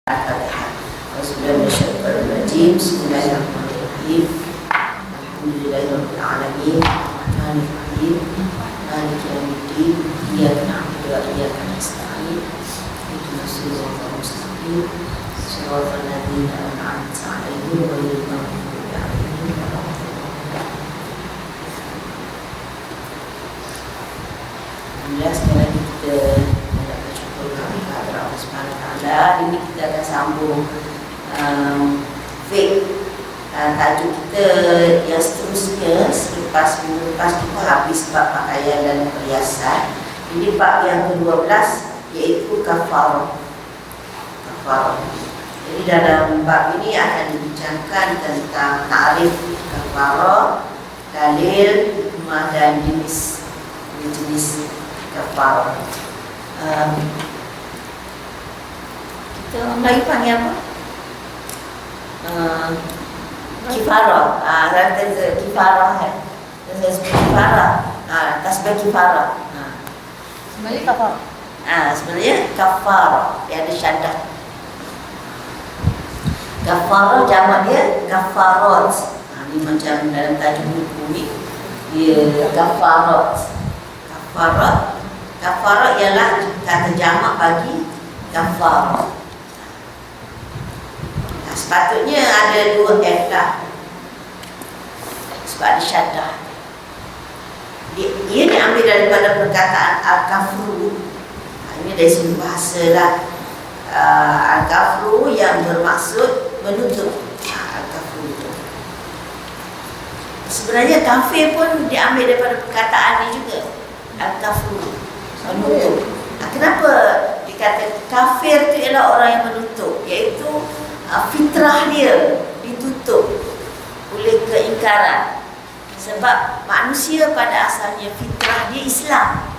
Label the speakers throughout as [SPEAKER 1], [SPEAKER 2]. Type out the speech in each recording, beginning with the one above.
[SPEAKER 1] Al-Fatihah. Bismillahirrahmanirrahim. Bismillahirrahmanirrahim. Alhamdulillahirabbil alamin. Arrahmanir rahim. Maliki yaumiddin. Iyyaka na'budu wa iyyaka nasta'in. Ihdinas siratal mustaqim. Shiratal ladzina an'amta 'alaihim ghairil maghdubi 'alaihim waladdallin. Alhamdulillah, sekali lagi kita bersyukur kepada Allah Subhanahu Wa Taala. Ini kita akan sambung fiqh tajuk kita yang seterusnya selepas kita habis bab pakaian dan perhiasan. Ini bab yang ke-12 iaitu kafarah. Jadi dalam bab ini akan dibincangkan tentang ta'rif kafarah, dalil, hikmah dan jenis kafarah. Kita Melayu panggil apa? Kifarah. Kifarah kan? Kifarah. Tasbih kifarah.
[SPEAKER 2] Sebenarnya kafarah.
[SPEAKER 1] Sebenarnya kafarah dia ada syaddah. Kafarah jamak dia kafarat. Ini macam dalam tajuk buku ni dia kafarat. Kafarah ialah kata jamak bagi kafarah. Sepatutnya ada 2 F lah, sebab ada syaddah. Ia diambil daripada perkataan al-kafru. Ini dari segi bahasa lah. Al-kafru yang bermaksud menutup. Al-kafru itu sebenarnya kafir pun diambil daripada perkataan ini juga. Al-kafru, menutup. Kenapa dikata kafir itu ialah orang yang menutup? Iaitu fitrah dia ditutup oleh keingkaran. Sebab manusia pada asalnya fitrah dia Islam.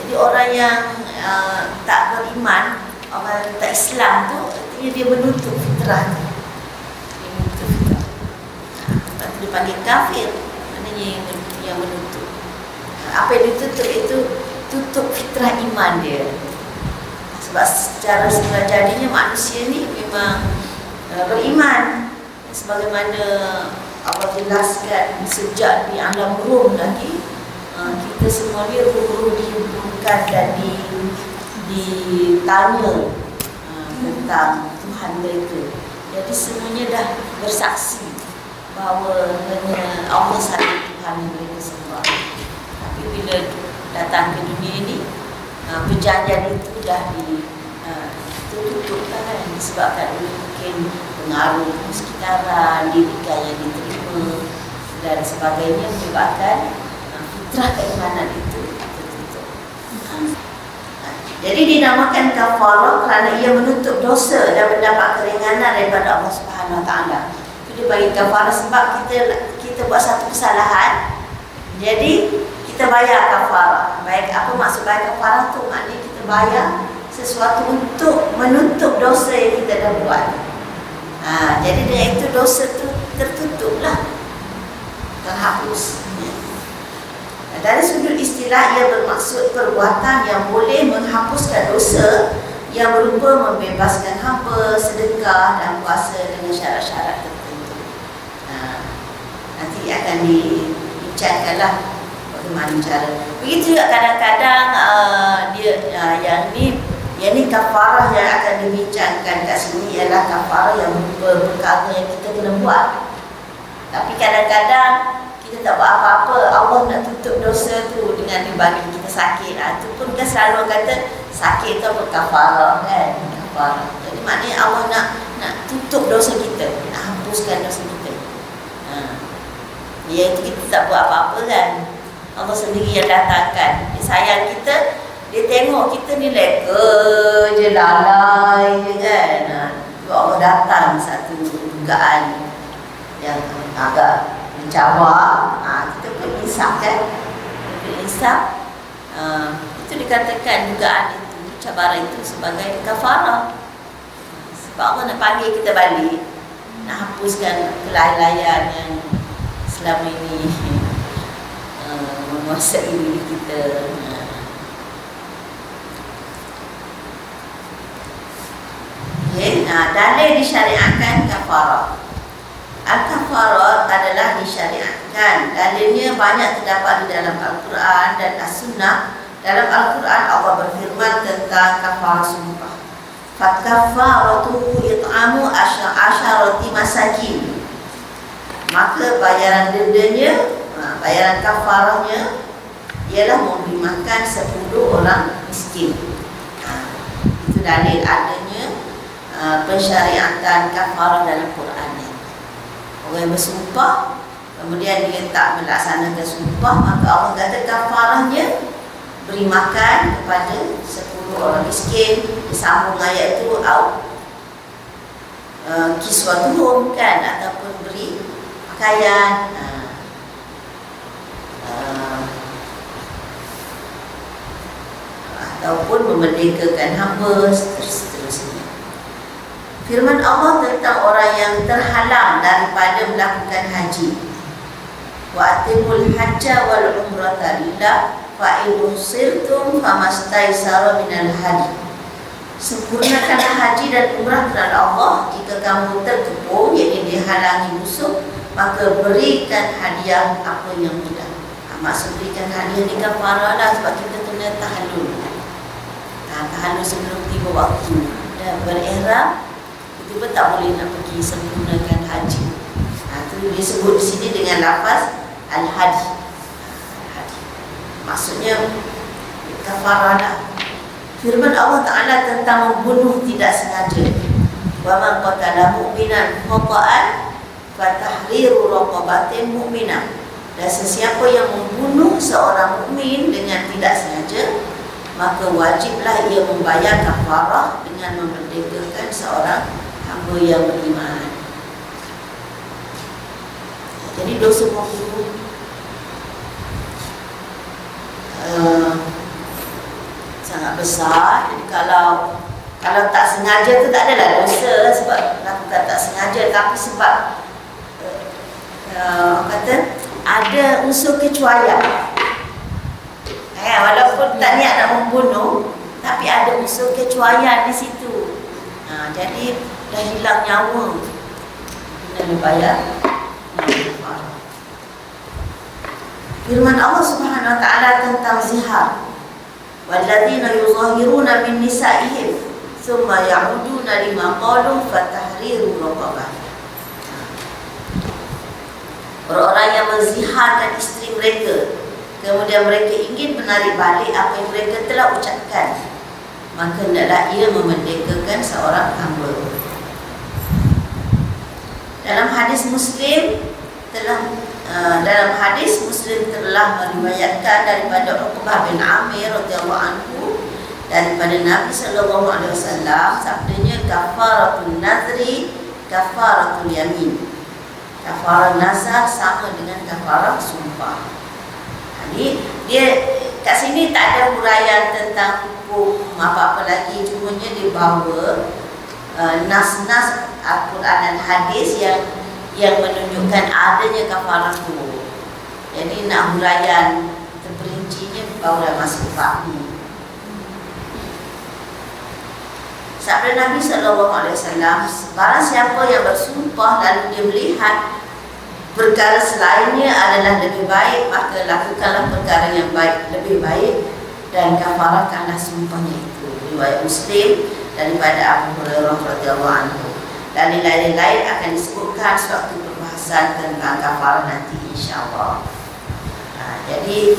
[SPEAKER 1] Jadi orang yang tak beriman, orang yang tak Islam tu artinya dia menutup fitrah tu. Dia menutup fitrah. Lepas tu dia panggil kafir. Maknanya yang menutup. Apa yang ditutup itu tutup fitrah iman dia. Sebab secara jadinya manusia ni memang beriman. Sebagaimana Allah jelaskan sejak di alam ruh lagi, kita semua ni ruh-ruh dihubungkan dan ditanya tentang Tuhan mereka. Jadi semuanya dah bersaksi bahawa hanya Allah sahaja Tuhan mereka semua. Tapi bila datang ke dunia ini, perjanjian itu dah ditutup kan, disebabkan mungkin pengaruh sekitaran, didikan yang diterima dan sebagainya, menyebabkan fitrah keimanan itu tertutup. Jadi dinamakan kafarah kerana ia menutup dosa dan mendapat keringanan daripada Allah Subhanahu Wa Taala. Itu dipanggil kafarah sebab kita buat satu kesalahan, jadi kita bayar kafarah. Baik, apa maksud bayar kafarah tu? Maknanya kita bayar sesuatu untuk menutup dosa yang kita dah buat. Jadi dengan itu dosa tu tertutuplah, terhapus. Dari sudut istilah, ia bermaksud perbuatan yang boleh menghapuskan dosa yang berupa membebaskan hamba, sedekah dan puasa dengan syarat-syarat tertentu. Nanti akan dibincangkanlah bagaimana cara. Begitu juga kadang-kadang yang ni kafarah yang akan dibincangkan kat sini ialah kafarah yang berupa perkara yang kita kena buat. Tapi kadang-kadang kita tak buat apa-apa, Allah nak tutup dosa tu dengan dibagi kita sakit. Itu pun kan selalu kata sakit tu apa kafarah kan, kafarah. Jadi maknanya Allah nak tutup dosa kita, nak hapuskan dosa kita. Iaitu kita tak buat apa-apa kan, Allah sendiri yang datangkan. Dia sayang kita, dia tengok kita ni leka je, lalai je kan. Allah datang satu dugaan yang agak mencabar. Kita pun insaf kan. Itu dikatakan dugaan itu, cabaran itu sebagai kafarah. Sebab Allah nak panggil kita balik, nak hapuskan kelalaian yang selama ini menguasai diri kita. Okey, dalil disyariatkan kafarah. Al-kafarah adalah disyariatkan. Dalilnya banyak terdapat di dalam Al-Quran dan As-Sunnah. Dalam Al-Quran Allah berfirman tentang kafarah sumpah. Fakafaratuhu it'amu asyarati masakin. Maka bayaran dendanya, bayaran kafarahnya ialah memberi makan 10 orang miskin. Itu dalil adanya pensyariatan kafarah dalam Quran ni. Orang yang bersumpah kemudian dia tak melaksanakan sumpah, maka Allah kata kafarahnya beri makan kepada 10 orang miskin. Disambung ayat itu kiswatuhum kan, ataupun beri pakaian, ataupun memerdekakan hamba, seterusnya. Firman Allah tentang orang yang terhalang daripada melakukan haji. Wa atimul hajja wal umrata lillah fa in usirtum famastaysara minal hadi. Sempurnakanlah haji dan umrah kerana Allah. Jika kamu terkepung, iaitu dihalangi musuh, maka berikan hadiah apa yang mudah. Maksud berikan hadiah ni kafarah lah, sebab kita kena tahallul. Tahallul sebelum tiba waktu dan berihram. Tiba tak boleh nak pergi sempurnakan haji. Itu disebut di sini dengan lafaz al-hadi. Maksudnya kafarah lah. Firman Allah Ta'ala tentang membunuh tidak sengaja. Wa man qatala mu'minan khata'an fa tahriru raqabatin mu'minah. Dan sesiapa yang membunuh seorang mukmin dengan tidak sengaja, maka wajiblah ia membayar kafarah dengan memerdekakan seorang hamba yang beriman. Jadi dosa membunuh sangat besar. Jadi kalau tak sengaja tu tak adalah dosa, sebab lakukan tak sengaja, tapi sebab kata ada unsur kecuaian. Walaupun tak niat nak membunuh, tapi ada unsur kecuaian di situ. Jadi dah hilang nyawa, kena dibayar. Firman Allah Subhanahu Wa Taala tentang zihar. Walladzina yuzahiruna min nisa'ihim thumma ya'uduna lima qalu fatahriru raqabah. Orang-orang yang menziharkan isteri mereka, kemudian mereka ingin menarik balik apa yang mereka telah ucapkan, maka hendaklah ia memerdekakan seorang hamba. Dalam hadis Muslim telah meriwayatkan daripada Uqbah bin Amir radhiyallahu anhu daripada Nabi sallallahu alaihi wasallam, sabdanya kafaratul nadri kafaratul yamin. Kafarah nazar sama dengan kafarah sumpah. Jadi dia kat sini tak ada huraian tentang hukum apa-apa lagi, cumanya dia bawa nas-nas Al-Quran dan hadis yang menunjukkan adanya kafarah tu. Jadi nak huraian terperincinya barulah masuk bab ni. Sabda Nabi SAW, barang siapa yang bersumpah lalu dia melihat perkara selainnya adalah lebih baik, maka lakukanlah perkara yang baik, lebih baik, dan kafarahkanlah sumpahnya itu. Riwayat Muslim daripada Abu Hurairah radhiyallahu anhu. Dan lain-lain akan disebutkan sewaktu perbahasan tentang kafarah nanti, insya-Allah. Jadi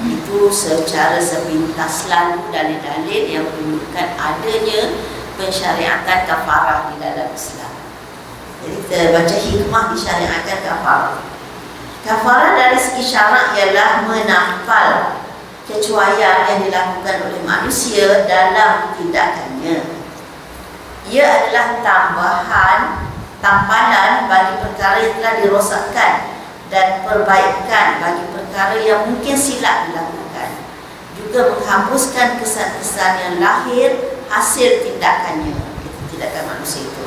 [SPEAKER 1] itu secara sepintas lalu dalil-dalil yang menunjukkan adanya pensyariatan kafarah di dalam Islam. Jadi kita baca hikmah disyariatkan kafarah. Kafarah dari segi syarak ialah menampal kecuaian yang dilakukan oleh manusia dalam tindakannya. Ia adalah tampalan bagi perkara yang telah dirosakkan dan perbaikan bagi perkara yang mungkin silap dilakukan, juga menghapuskan kesan-kesan yang lahir hasil tindakannya, tindakan manusia itu.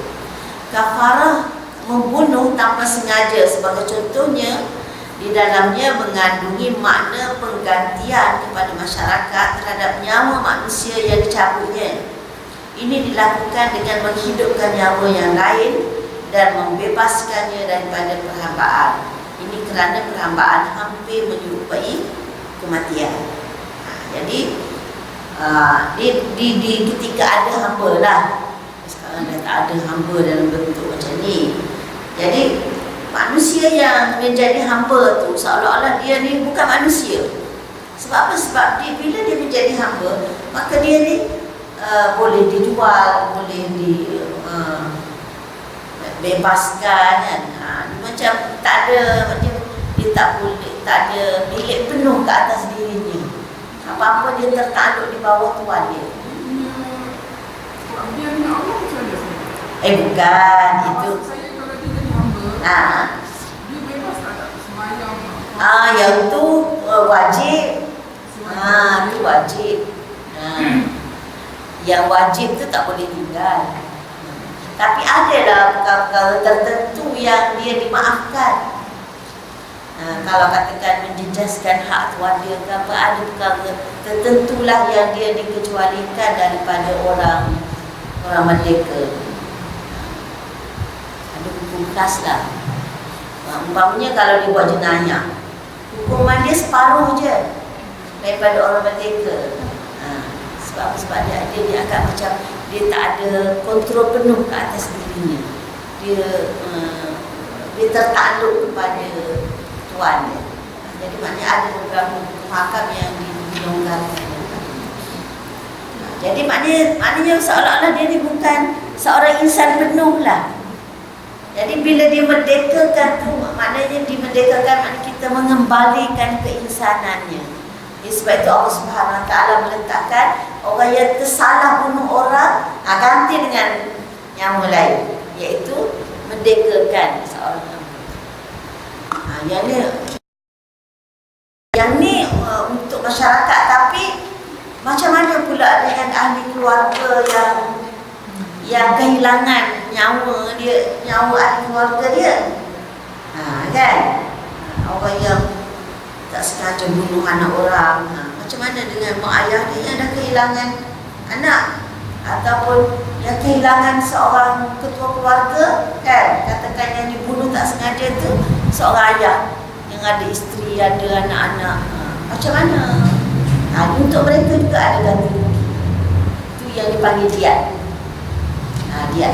[SPEAKER 1] Kafarah membunuh tanpa sengaja sebagai contohnya, di dalamnya mengandungi makna penggantian kepada masyarakat terhadap nyawa manusia yang dicabutnya. Ini dilakukan dengan menghidupkan nyawa yang lain dan membebaskannya daripada perhambaan. Ini kerana perhambaan hampir menyerupai kematian. Jadi di ketika ada hamba lah. Sekarang dah tak ada hamba dalam bentuk macam ni. Jadi manusia yang menjadi hamba tu seolah-olah dia ni bukan manusia. Sebab apa? Sebab bila dia menjadi hamba, maka dia ni boleh dijual, boleh bebaskan kan. Macam tak ada, dia tak boleh, tak ada milik penuh ke atas dirinya. Apa-apa dia tertakluk di bawah tuan dia.
[SPEAKER 3] Dia ni Allah macam mana?
[SPEAKER 1] Bukan itu.
[SPEAKER 3] Saya kalau dia jadi hamba, dia bebas tak semayang.
[SPEAKER 1] Yang tu wajib. Itu wajib. Yang wajib tu tak boleh tinggal. Tapi adalah perkara-perkara tertentu yang dia dimaafkan. Kalau katakan menjejaskan hak tuan dia ke apa, ada perkara tertentulah yang dia dikecualikan daripada orang merdeka. Ada hukum khas lah. Umpamanya kalau dia buat jenayah, hukuman dia separuh je daripada orang merdeka. Sebab dia akan macam dia tak ada kontrol penuh ke atas dirinya. Dia tertakluk kepada tuan dia. Jadi maknanya ada beberapa mahkamah yang dilonggarkan. Jadi maknanya seolah-olah dia ni bukan seorang insan penuh lah. Jadi bila dimerdekakan tu, maknanya dimerdekakan maknanya kita mengembalikan keinsanannya. Sebab itu Allah Subhanahu Wa Taala meletakkan orang yang tersalah bunuh orang ganti dengan nyawa lain, iaitu merdekakan seorang hamba. Yang ni untuk masyarakat, tapi macam mana pula dengan ahli keluarga yang kehilangan nyawa ahli keluarga dia? Kan? Orang yang tak sengaja bunuh anak orang. Macam mana dengan mak ayah dia yang dah kehilangan anak, ataupun yang kehilangan seorang ketua keluarga, kan? Katakan yang dibunuh tak sengaja tu seorang ayah yang ada isteri, ada anak-anak. Macam mana? Untuk mereka juga ada ganti rugi. Itu yang dipanggil diat. Diat.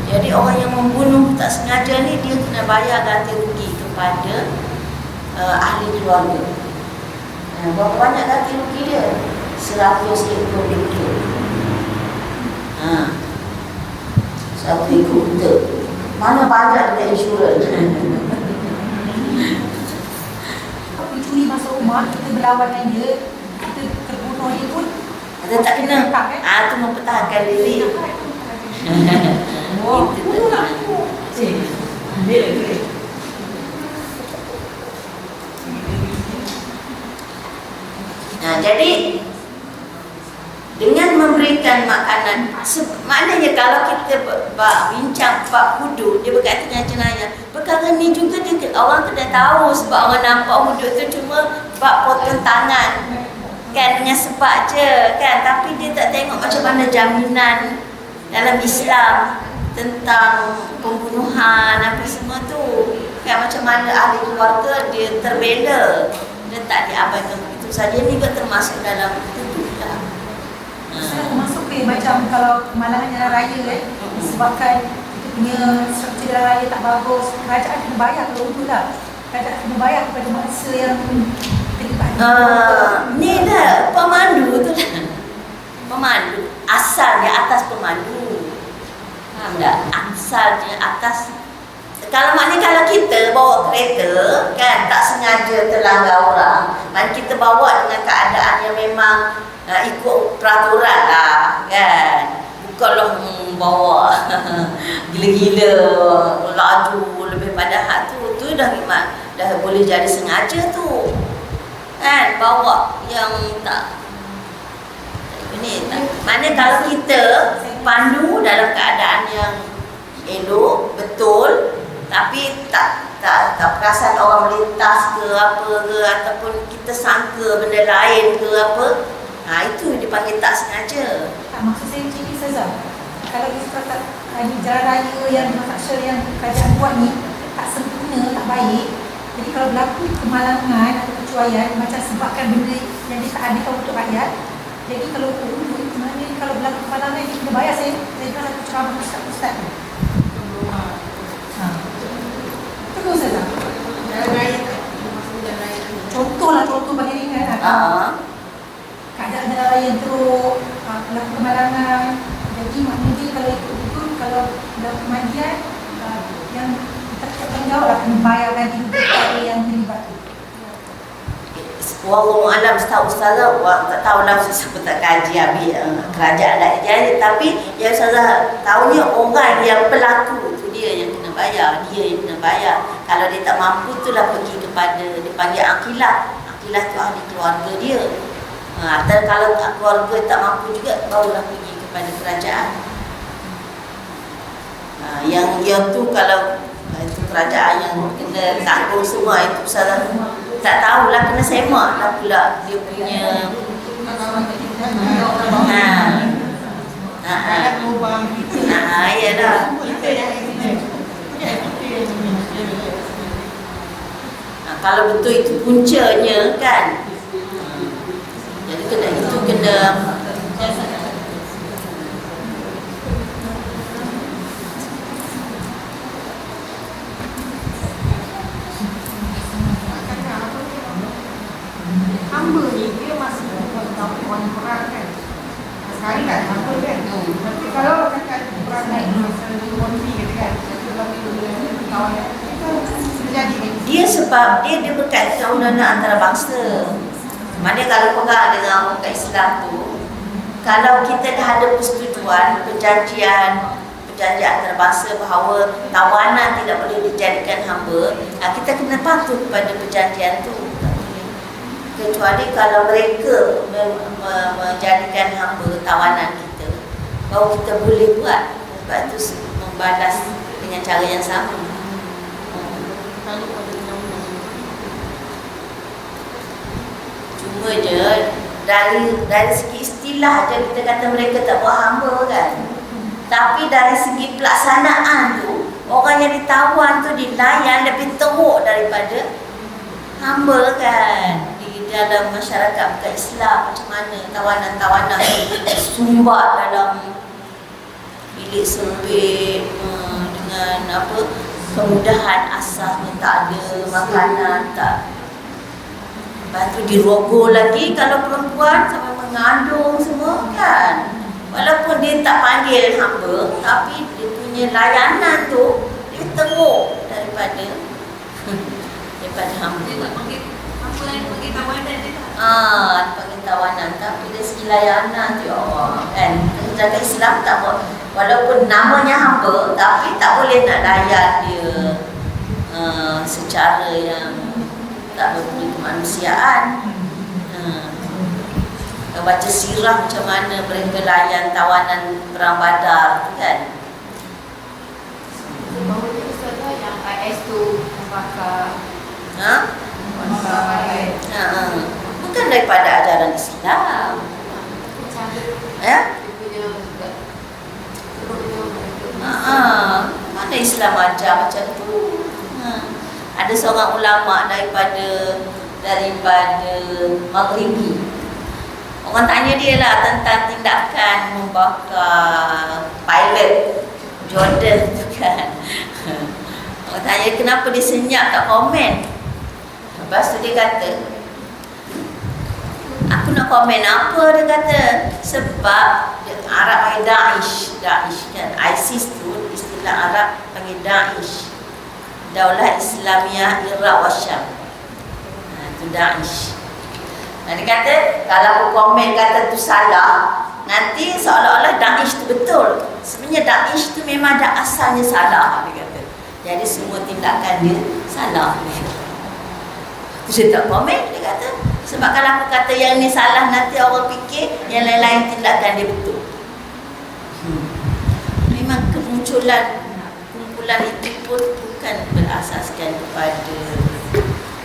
[SPEAKER 1] Jadi orang yang membunuh tak sengaja ni, dia kena bayar ganti rugi kepada ahli keluarga. Berapa banyak ganti rugi dia? 100 ekor unta. 1 ekor unta. Mana banyak dengan insurans?
[SPEAKER 2] Curi masuk rumah, kita berlawan dengan dia, kita terbunuh dia pun
[SPEAKER 1] Ada tak kena? Itu mempertahankan diri.
[SPEAKER 2] bunuh lah.
[SPEAKER 1] Jadi dengan memberikan makanan, maknanya kalau kita bincang bab hudud, dia berkaitan dengan jenayah, perkara ni juga orang kena tahu. Sebab orang nampak hudud tu cuma bab potong tangan, kan, dengan sebab je, kan. Tapi dia tak tengok macam mana jaminan dalam Islam tentang pembunuhan apa semua tu, kan. Macam mana ahli keluarga dia terbela dan tak diabaikan begitu saja. Ni juga termasuk dalam hudud lah.
[SPEAKER 2] Saya termasuk macam kalau kemalangan jalan raya disebabkan kita punya struktur jalan raya tak bagus, kerajaan kena bayar kalau untuk lah. Kerajaan kena bayar kepada mangsa yang terlibat.
[SPEAKER 1] Ni dah pemandu tu lah. Pemandu asalnya atas pemandu. Faham tak? Asalnya atas. Kalau kita bawa kereta, kan, tak sengaja terlanggar orang, dan kita bawa dengan keadaan yang memang ikut peraturan lah, kan. Bukanlah bawa gila-gila, laju lebih pada had tu dah boleh jadi sengaja tu, kan. Bawa yang tak ini tak. Mana kalau kita pandu dalam keadaan yang elok, betul, tapi tak perasan orang melintas ke apa ke, ataupun kita sangka benda lain ke apa, Itu dipanggil tak sengaja.
[SPEAKER 2] Tak, maksud saya macam ni Ustazah. Kalau kita kata ni jalan raya yang maksud yang kerajaan buat ni tak sempurna, tak baik. Jadi kalau berlaku kemalangan atau kecuaian macam sebabkan benda yang dia tak adilkan untuk rakyat. Jadi kalau sebenarnya kalau berlaku kemalangan dia kena bayar. Saya kan aku ceramah ustaz-ustaz tu. Betul Ustazah?
[SPEAKER 3] Jalan raya tak? Maksudnya jalan raya tu.
[SPEAKER 2] Contoh bagi ringan lah. Keadaan jalan raya yang teruk, berlaku kemalangan. Jadi maknanya kalau ikut-ikut, kalau dalam kematian yang tertanggungjawab lah kena bayar ganti kepada yang terlibat tu.
[SPEAKER 1] Wallahu alam, setahu Ustazah, tak tahulah siapa tak kaji habis kerajaan dah jadi, tapi yang Ustazah tahunya orang yang pelaku tu dia yang kena bayar, dia yang kena bayar. Kalau dia tak mampu tu lah pergi kepada, dipanggil akilah. Akilah tu ahli keluarga dia. Atau kalau keluarga tak mampu juga, barulah pergi kepada kerajaan. Yang tu kalau itu kerajaan yang kena tanggung semua, itu Ustazah tak tahulah, kena semak lah pula dia punya iyalah. Kalau betul itu puncanya kan, jadi kena
[SPEAKER 3] Hamba ni dia masih perempuan perang kan. Sekarang tak ada hamba kan. Tapi kalau kata perang naik masa di Monti gitu kan. Kalau dia kawan terjadi kan.
[SPEAKER 1] dia sebab dia berkaitan undang-undang antarabangsa. Mana kalau pegang dengan orang Islam tu, kalau kita dah ada persetujuan perjanjian antarabangsa bahawa tawanan tidak boleh dijadikan hamba, kita kena patuh kepada perjanjian tu. Kecuali kalau mereka menjadikan hamba tawanan kita, baru kita boleh buat. Sebab tu membalas dengan cara yang sama. Cuma je dari segi istilah je kita kata mereka tak buat hamba kan. Tapi dari segi pelaksanaan tu, orang yang ditawan tu dilayan lebih teruk daripada hamba kan. Dalam masyarakat bukan Islam, macam mana tawanan-tawanan sumbat dalam bilik sempit dengan kemudahan asasnya, tak ada makanan, tak. Lepas tu dirogoh lagi kalau perempuan sampai mengandung semua kan. Walaupun dia tak panggil hamba, tapi dia punya layanan tu dia teruk daripada hamba.
[SPEAKER 3] Panggil tawanan dia tak?
[SPEAKER 1] Panggil tawanan, tapi dari segi layanan tu ya Allah kan. Jaga Islam tak buat, walaupun namanya hamba, tapi tak boleh nak layan dia secara yang tak berbudi kemanusiaan. Baca sirah macam mana mereka layan tawanan perang Badar tu kan.
[SPEAKER 3] Bahawa dia Ustazah yang IS tu membakar
[SPEAKER 1] bukan daripada ajaran Islam. Mana Islam ajar macam tu? Ada seorang ulama daripada Maghribi. Orang tanya dia lah tentang tindakan membakar pilot Jordan tu kan. Orang tanya kenapa dia senyap tak komen. Lepas tu dia kata, aku nak komen apa? Dia kata sebab Arab panggil Daesh kan. ISIS tu istilah Arab panggil Daesh, Daulah Islamiah Iraq wa Syam. Itu Daesh. Dia kata kalau aku komen kata tu salah, nanti seolah-olah Daesh tu betul. Sebenarnya Daesh tu memang ada asalnya salah, dia kata. Jadi semua tindakan dia salah. Saya tak komen, dia kata. Sebab kalau aku kata yang ni salah, nanti orang fikir yang lain-lain tindakan dia betul. Memang kumpulan itu pun bukan berasaskan kepada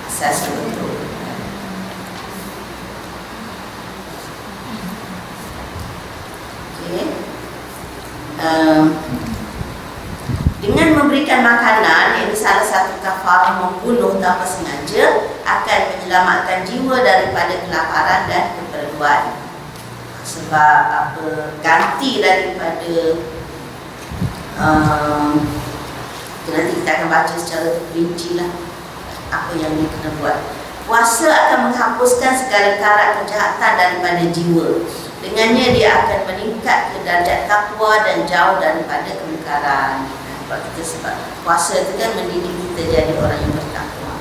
[SPEAKER 1] asas yang betul. Okay. Dengan memberikan makanan, ini salah satu kafarah membunuh tanpa sengaja, akan menyelamatkan jiwa daripada kelaparan dan keperluan. Sebab apa, ganti daripada nanti kita akan baca secara terperinci lah apa yang dia kena buat. Puasa akan menghapuskan segala karat kejahatan daripada jiwa. Dengannya dia akan meningkat ke darjat takwa dan jauh daripada kemungkaran. Sebab puasa itu kan mendidik kita jadi orang yang bertakwa.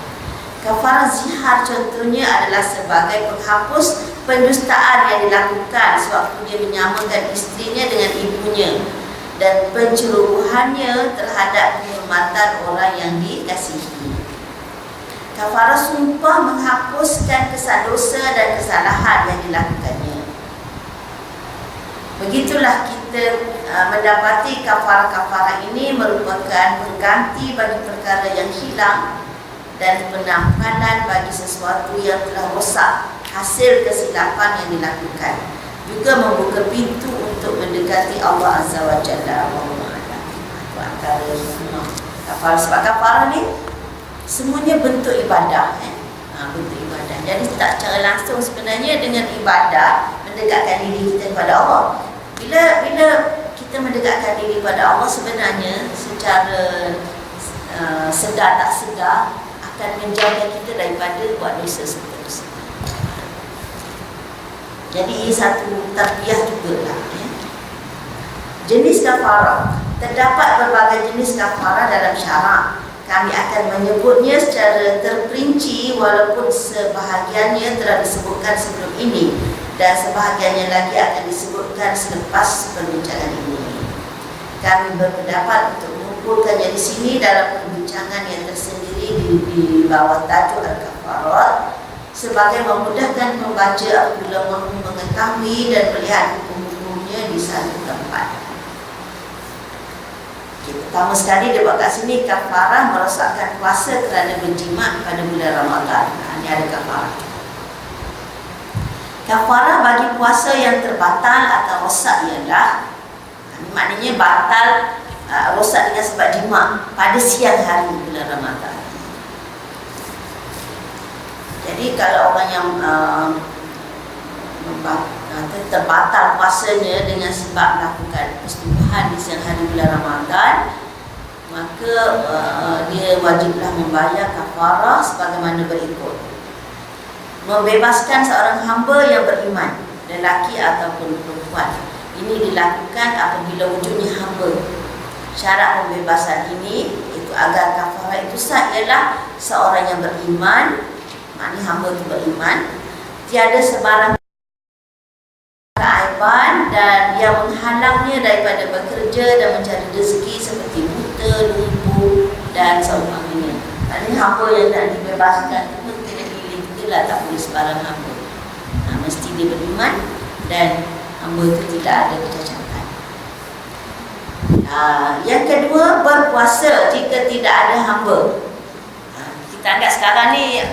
[SPEAKER 1] Kafarah zihar contohnya adalah sebagai penghapus pendustaan yang dilakukan sewaktu dia menyamakan isterinya dengan ibunya dan pencerobohannya terhadap kehormatan orang yang dikasihi. Kafarah sumpah menghapuskan kesan dosa dan kesalahan yang dilakukannya. Begitulah kita mendapati kafarah-kafarah ini merupakan pengganti bagi perkara yang hilang dan penampanan bagi sesuatu yang telah rosak hasil kesilapan yang dilakukan. Juga membuka pintu untuk mendekati Allah Azza wa Jalla. Itu antara kafarah. Sebab kafarah ni semuanya bentuk ibadah. Bentuk ibadah. Jadi tak secara langsung sebenarnya dengan ibadah mendekatkan diri kita kepada Allah. Bila kita mendekatkan diri kepada Allah, sebenarnya secara sedar tak sedar akan menjaga kita daripada buat dosa seterusnya. Jadi ini satu tarbiyah jugalah. Jenis kafarah. Terdapat berbagai jenis kafarah dalam syarak. Kami akan menyebutnya secara terperinci walaupun sebahagiannya telah disebutkan sebelum ini dan sebahagiannya lagi akan disebutkan selepas perbincangan ini. Kami berpendapat untuk mengumpulkannya di sini dalam perbincangan yang tersendiri di bawah tajuk Al-Kafarat sebagai memudahkan pembaca apabila mahu mengetahui dan melihat hukum-hukumnya di satu tempat. Pertama sekali dia buat kat sini kafarah merosakkan puasa kerana berjima pada bulan Ramadan. Ini ada kafarah. Kafarah bagi puasa yang terbatal atau rosak ialah, ini maknanya batal rosak dengan sebab jima pada siang hari bulan Ramadan. Jadi kalau orang yang terbatal puasanya dengan sebab melakukan persetubuhan di siang hari bulan Ramadan, maka dia wajiblah membayar kafarah sebagaimana berikut. Membebaskan seorang hamba yang beriman, lelaki ataupun perempuan. Ini dilakukan apabila wujudnya hamba. Syarat pembebasan ini itu agar kafarah itu sah ialah seorang yang beriman, maknanya hamba itu beriman, tiada sebarang keaiban dan yang menghalangnya daripada bekerja dan mencari rezeki seperti buta, lumpuh dan seumpamanya. Maknanya hamba yang nak dibebaskan itu pun kena pilih itulah, tak boleh sebarang hamba. Mesti dia beriman dan hamba itu tidak ada kecacatan. Yang kedua, berpuasa jika tidak ada hamba. Kita anggap sekarang ni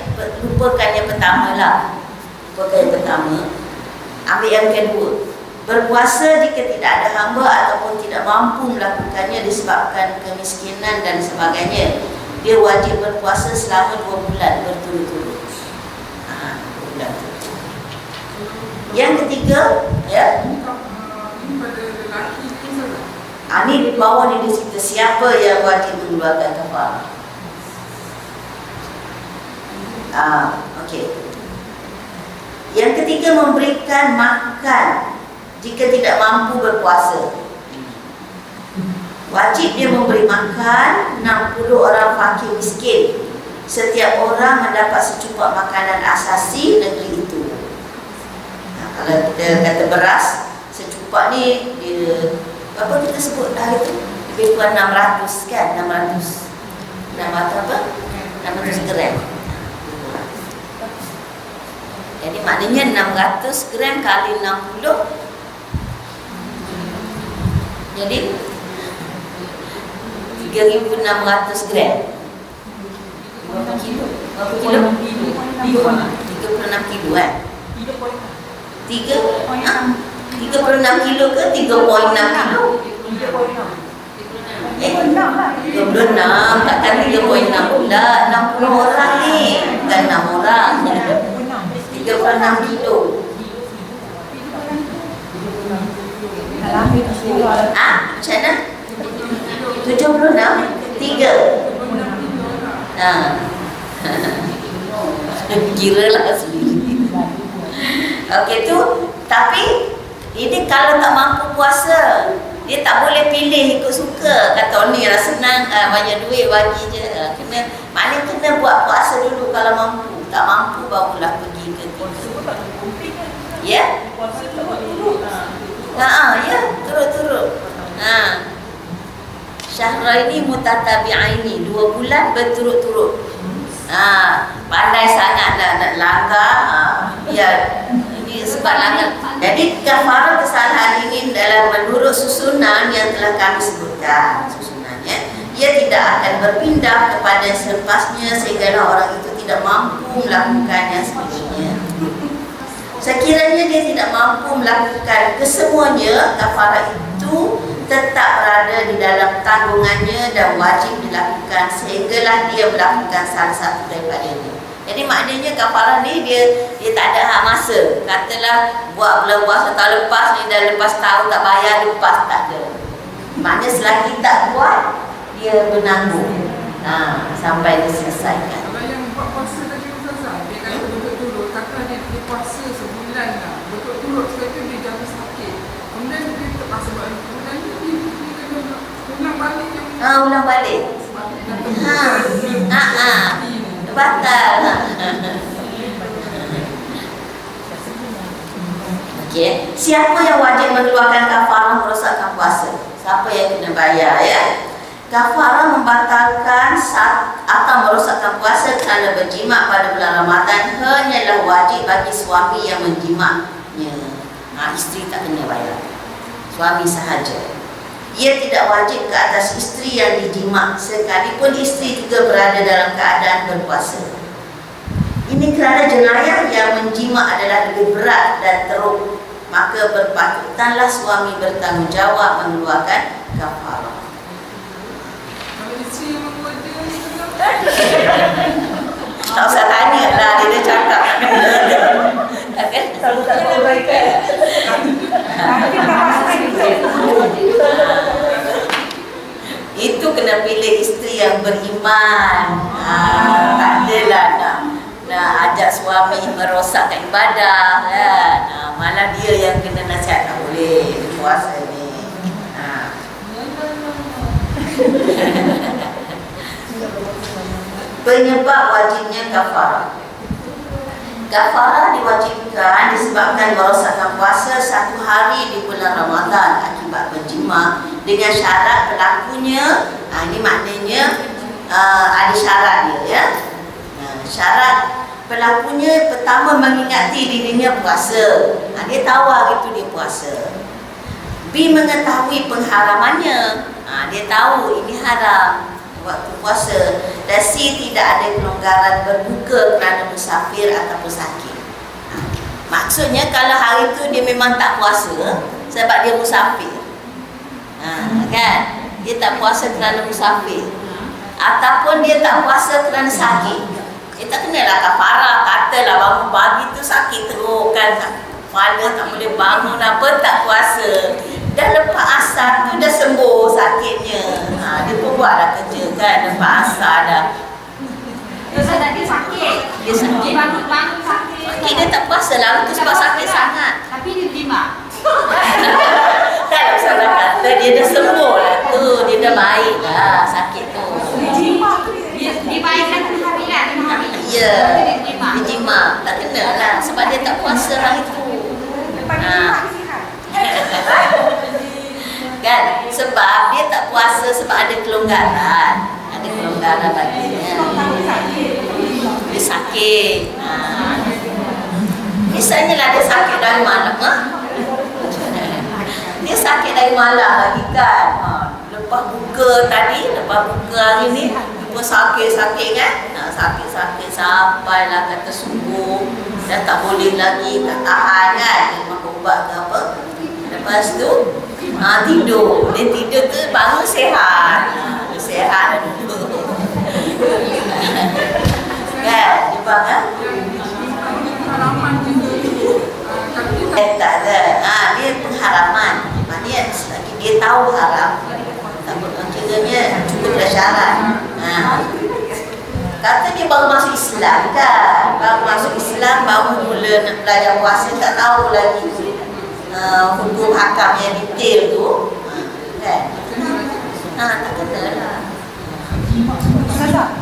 [SPEAKER 1] lupakan yang pertama lah. Lupakan yang pertama. Ambil yang kedua. Berpuasa jika tidak ada hamba ataupun tidak mampu melakukannya disebabkan kemiskinan dan sebagainya. Dia wajib berpuasa selama 2 bulan berturut-turut. 2 bulan. Yang ketiga, ya.
[SPEAKER 3] Ini pada lelaki itu saja.
[SPEAKER 1] Ini di bawah ni dia cerita siapa yang wajib mengeluarkan kafarah. Okey. Yang ketiga, memberikan makan jika tidak mampu berpuasa. Wajib dia memberi makan 60 orang fakir miskin. Setiap orang mendapat secupak makanan asasi negeri itu. Kalau kita kata beras, secupak ni dia, apa kita sebut hari itu? Lebih kurang 600 kan? 600 apa? 600 gram. Jadi maknanya 600 gram kali 60. Jadi 3.600 gram. Berapa kilo? Berapa kilo? 36 kilo kan? 3.6 36 kilo ke 3.6 kilo?
[SPEAKER 2] 36 lah.
[SPEAKER 1] 36, takkan 3.6 pula. 60 orang ni, bukan 6 orang. 36 kilo. Macam mana? 76? 3? Kira lah sendiri. Okey tu. Tapi ini kalau tak mampu puasa, dia tak boleh pilih ikut suka. Kata ni rasa senang, banyak duit bagi je. Maknanya kena buat puasa dulu kalau mampu. Tak mampu barulah pergi ke tiga. Ya? Ya, turut-turut. Syahraini mutatabi'aini, 2 bulan berturut-turut. Pandai sangatlah nak langgar. Ini sebab langgar. Jadi kafarah kesalahan ini dalam menurut susunan yang telah kami sebutkan. Susunannya, ia tidak akan berpindah kepada selepasnya sehingga orang itu tidak mampu melakukannya sebelumnya. Sekiranya dia tidak mampu melakukan kesemuanya, kafarah itu tetap berada di dalam tanggungannya dan wajib dilakukan sehinggalah dia melakukan salah satu daripadanya. Jadi maknanya kafarah ni dia tak ada hak masa. Katalah buat bulan puasa tahun lepas ni, dah lepas tahun tak bayar, lepas tak ada. Maknanya selagi tak buat, dia menanggung sampai diselesaikan.
[SPEAKER 3] Kalau yang buat puasa tadi Ustazah, dia kata betul-betul, kata dia puasa sebulan lah, betul-betul sebab tu dia jatuh sakit. Kemudian dia terpaksa buat bulan ni, dia kena ulang balik yang
[SPEAKER 1] Ulang balik. Batal. Okey, siapa yang wajib mengeluarkan kafarah merosakkan puasa? Siapa yang kena bayar ya? Kafarah membatalkan atau merosakkan puasa kerana berjima pada bulan Ramadan hanyalah wajib bagi suami yang menjimaknya. Isteri tak kena bayar. Suami sahaja. Ia tidak wajib ke atas isteri yang dijimak sekalipun isteri juga berada dalam keadaan berpuasa. Ini kerana jenayah yang menjimak adalah lebih berat dan teruk, maka berpatutanlah suami bertanggungjawab mengeluarkan kafarah.
[SPEAKER 3] kalau isteri yang membuat dia
[SPEAKER 1] Tak usah tanya lah, dia dah cakap. Kan?
[SPEAKER 2] Selalu tak tahu baik kan.
[SPEAKER 1] Itu kena pilih isteri yang beriman. Tak adalah nak ajak suami merosakkan ibadah kan. Malah dia yang kena nasihat, tak boleh puasa ni. Penyebab wajibnya kafarah. Kafarah diwajibkan disebabkan merosakkan puasa 1 hari di bulan Ramadan akibat berjima dengan syarat berlakunya. Ini maknanya ada syarat dia ya. Syarat berlakunya pertama mengingati dirinya puasa. Dia tahu hari itu dia puasa. B mengetahui pengharamannya. Dia tahu ini haram waktu puasa. Dan C tidak ada kelonggaran berbuka kerana musafir ataupun sakit. Maksudnya kalau hari itu dia memang tak puasa sebab dia musafir, kan? Dia tak puasa kerana musafir, ataupun dia tak puasa kerana sakit, kita kenalah kafarah. Katalah bangun pagi tu sakit teruk kan, kepala tak boleh bangun apa, tak puasa. Dah lepas asar tu dah sembuh sakitnya. Dia pun buatlah kerja kan, lepas asar dah.
[SPEAKER 4] Terus tadi sakit.
[SPEAKER 1] Dia sakit.
[SPEAKER 4] Bangun sakit.
[SPEAKER 1] Sakit dia tak puasa lah tu sebab sakit sangat.
[SPEAKER 4] Tapi dia terima.
[SPEAKER 1] Kan Ustazah kata dia dah sembuh lah tu, dia dah baik lah sakit tu.
[SPEAKER 4] Dia baikkan hari lah, 5 hari.
[SPEAKER 1] Ya,
[SPEAKER 4] Dia terima.
[SPEAKER 1] dia jimat. Tak kena lah sebab dia tak puasa hari tu. Kan, sebab dia tak puasa sebab ada kelonggaran. Ada kelonggaran baginya. Dia sakit. Misalnya lah dia sakit dari malam. Dia sakit dari malam lagi kan. Lepas buka tadi, lepas buka hari ni, dia pun sakit-sakit kan. Sakit-sakit sampailah kata subuh. Dah tak boleh lagi, tak tahan kan. Dia makan ubat ke apa. Lepas tu tidur. Dia tidur tu bangun sehat. Sehat dulu. Kan? Dia bangun. Tak ada. Dia pengharaman. Maknanya selagi dia tahu haram, kiranya cukup dah syarat. Kata dia baru masuk Islam kan. Baru masuk Islam, baru mula nak belajar puasa, tak tahu lagi hukum hakam yang detail tu. Kan? Tak kena lah.
[SPEAKER 2] Ustazah,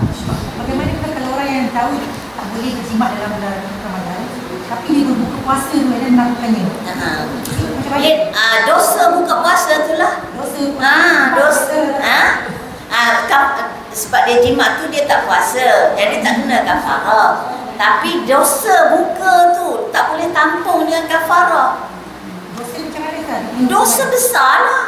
[SPEAKER 2] bagaimana kita kalau orang yang tahu tak boleh berjimat dalam bulan Ramadan, tapi dia berbuka puasa tu dan melakukannya? Macam mana?
[SPEAKER 1] Dosa buka puasa tu lah.
[SPEAKER 2] Dosa.
[SPEAKER 1] Dosa. Sebab dia jimat tu dia tak puasa, jadi tak kena kafarah. Tapi dosa buka tu tak boleh tampung dengan kafarah.
[SPEAKER 2] Dosa macam mana kan?
[SPEAKER 1] Dosa besar lah.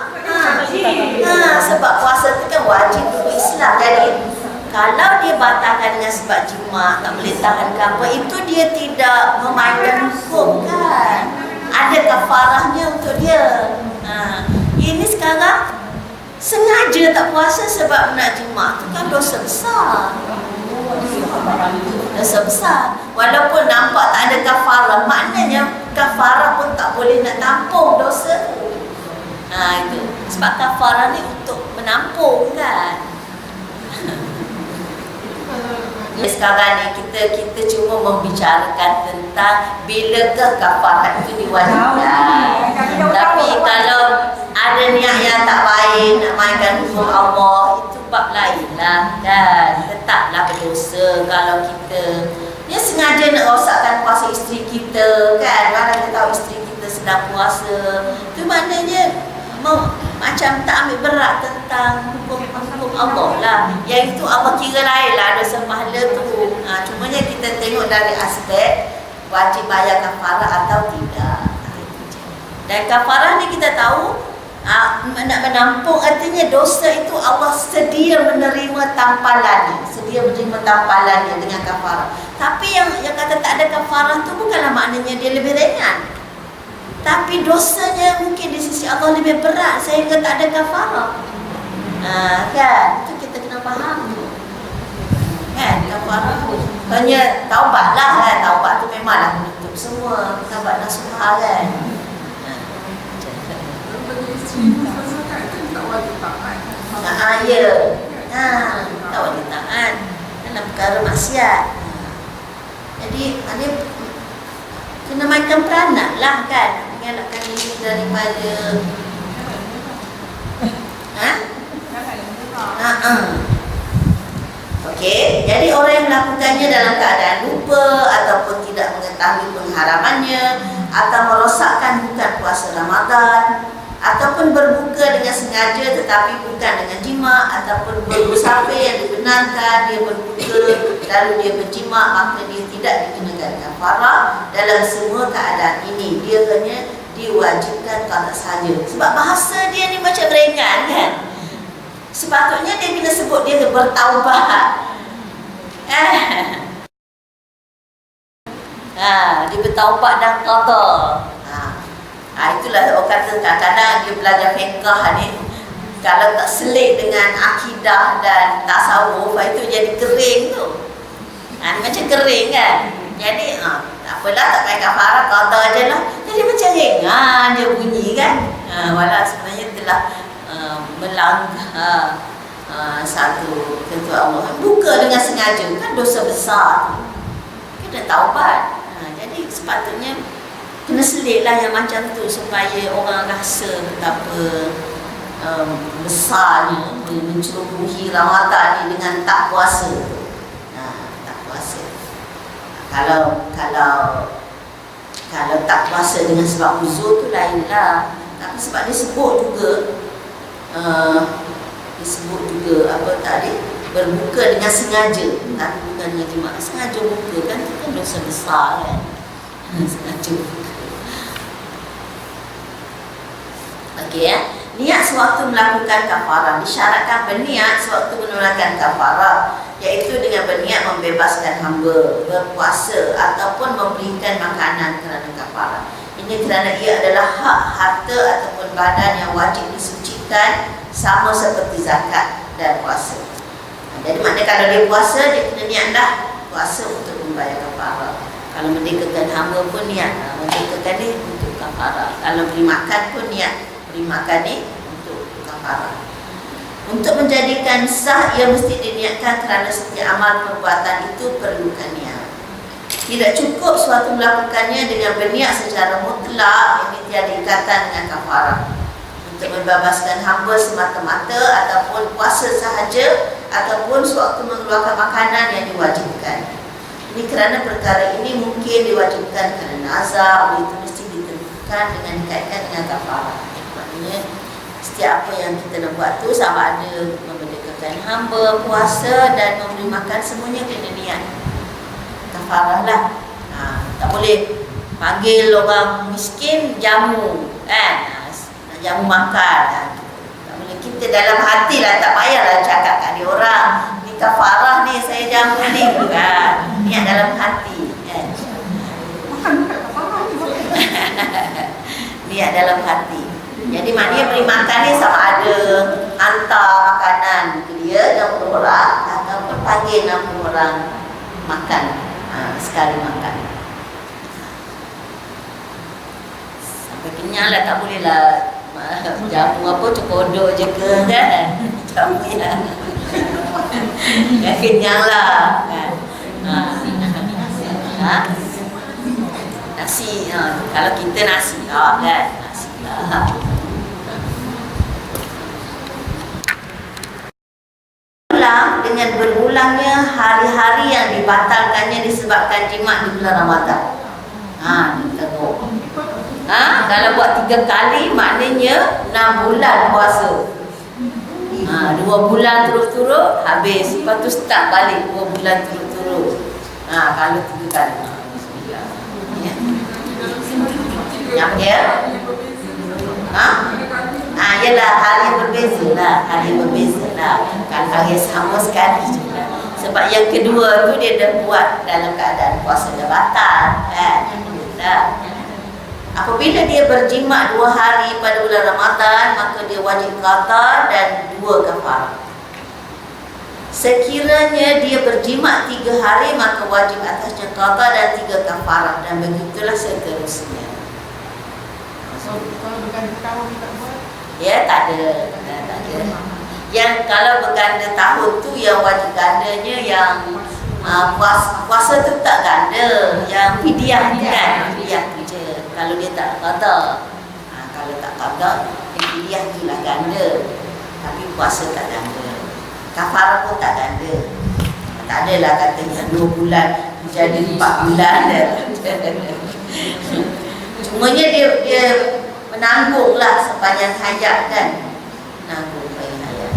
[SPEAKER 1] Sebab puasa tu kan wajib untuk Islam. Jadi kalau dia batalkan dengan sebab jimat, tak boleh tahan ke apa, itu dia tidak memainkan hukum kan. Ada kafarahnya untuk dia. Ini sekarang sengaja tak puasa sebab nak jimat tu kan dosa besar. Dosa besar. Walaupun nampak tak ada kafarah, maknanya kafarah pun tak boleh nak tampung dosa tu. Itu. Sebab kafarah ni untuk menampung kan. Sekarang ni kita cuma membicarakan tentang bilakah kafarah itu diwajibkan. Tapi kalau ada niat yang tak baik nak mainkan hukum Allah, itu bab lain lah kan. Tetaplah berdosa kalau kita sengaja nak rosakkan puasa isteri kita kan. Mana kita tahu isteri kita sedang puasa, itu maknanya macam tak ambil berat tentang hukum Allah lah. Yang itu Allah kira lain lah dosa pahala tu. Cumanya kita tengok dari aspek wajib bayar kafarah atau tidak. Dan kafarah ni kita tahu nak menampung, artinya dosa itu Allah sedia menerima tampalannya, sedia menerima tampalannya dengan kafarah. Tapi yang kata tak ada kafarah tu bukanlah maknanya dia lebih ringan, tapi dosanya mungkin di sisi Allah lebih berat sehingga tak ada kafarah. Kan? Itu kita kena faham. Kan? Kafarah hanya taubat lah kan. Taubat tu memanglah menutup semua. Taubat nasuhah kan. Ya. Tak wajib taat dalam perkara maksiat. Jadi ada kena macam peranak lah kan, mengelakkan diri daripada Okey, jadi orang yang melakukannya dalam keadaan lupa ataupun tidak mengetahui pengharamannya, atau merosakkan bukan puasa Ramadan, ataupun berbuka dengan sengaja tetapi bukan dengan jima, ataupun bermusafir yang dibenarkan dia berbuka lalu dia berjima, maka dia tidak dikenakan kafarah. Dalam semua keadaan ini dia hanya diwajibkan qada saja. Sebab bahasa dia ni macam ringan kan. Sepatutnya dia kena sebut dia bertaubat. Dia bertaubat dan qada. Itulah orang kata kadang-kadang dia belajar fiqh ni, kalau tak selit dengan akidah dan tasawuf, itu jadi kering tu. Macam kering kan. Jadi tak apalah, tak payah kafarah, qada je lah. Jadi macam ringan dia bunyi kan. Walau sebenarnya telah melanggar satu ketentuan Allah. Buka dengan sengaja kan dosa besar. Kena taubat. Jadi sepatutnya kena selitlah yang macam tu supaya orang rasa betapa besarnya mencerobohi Ramadan ni dengan tak puasa. Tak puasa. Kalau tak puasa dengan sebab uzur tu lain lah. Tapi sebab disebut juga apa tadi, berbuka dengan sengaja, tapi bukan dengan jima. Sengaja buka kan, itu kan dosa besar kan. Sengaja buka. Okey ya. Niat sewaktu melakukan kafarah, disyaratkan berniat sewaktu menunaikan kafarah, iaitu dengan berniat membebaskan hamba, berpuasa ataupun memberikan makanan kerana kafarah. Ini Ini kerana ia adalah hak harta ataupun badan yang wajib disucikan sama seperti zakat dan puasa. Jadi maknanya kalau dia puasa, dia kena niat dah puasa untuk membayar kafarah. Kalau merdekakan hamba pun niat merdekakan ni untuk kafarah. Kalau beri makan pun niat beri makan ni untuk kafarah. Untuk menjadikan sah, ia mesti diniatkan kerana setiap amal perbuatan itu perlukan niat. Tidak cukup suatu melakukannya dengan berniat secara mutlak, ini tiada ikatan dengan kafarah. Untuk membebaskan hamba semata-mata ataupun puasa sahaja ataupun sewaktu mengeluarkan makanan yang diwajibkan. Ini kerana perkara ini mungkin diwajibkan kerana nazar, oleh itu mesti ditentukan dengan dikaitkan dengan kafarah. Maknanya setiap apa yang kita nak buat tu, sama ada memerdekakan hamba, puasa dan memberi makan, semuanya kena niat kafarah lah. Tak boleh panggil orang miskin jamu kan, jamu makan. Tak boleh. Kita dalam hati lah, tak payahlah cakap kat dia orang, ni kafarah ni, saya jamu ni kan. Niat dalam hati kan.
[SPEAKER 3] Makan bukan kafarah ni boleh.
[SPEAKER 1] Niat dalam hati. Jadi maknanya beri makan ni sama ada hantar makanan ke dia 60 orang ataupun panggil 60 orang makan sekali makan. Sampai kenyang lah, tak boleh lah jamu apa cokodok je ke kan. Jamu lah kenyang lah kan. Nasi, kalau kita nasi lah kan, nasi lah. Dengan berulangnya hari-hari yang dibatalkannya disebabkan jimat di bulan Ramadan. Ni tengok. Kalau buat 3 kali maknanya 6 bulan puasa. 2 bulan turut-turut habis. Lepas tu start balik 2 bulan turut-turut. Kalau 3 kali. Yang dia? Yalah, hari yang berbeza lah. Hari yang berbeza lah. Kan hari yang sama sekali je lah. Sebab yang kedua tu dia dah buat dalam keadaan puasa dah batal kan. Apabila dia berjimat 2 hari pada bulan Ramadan, maka dia wajib qada dan 2 kafarah. Sekiranya dia berjimat 3 hari, maka wajib atasnya qada dan 3 kafarah, dan begitulah seterusnya.
[SPEAKER 3] Kalau berganda tahun tak buat?
[SPEAKER 1] Ya, tak ada. Yang kalau berganda tahun tu yang wajib gandanya yang puasa tu tak ganda, yang fidyah ni kan, fidyah tu je. Kalau dia tak qada, kalau tak qada, fidyah tu lah ganda. Tapi puasa tak ganda. Kafarah pun tak ganda. Tak adalah katanya 2 bulan jadi 4 bulan. Cumanya dia menanggunglah sepanjang hayat kan. Menanggung sepanjang hayat.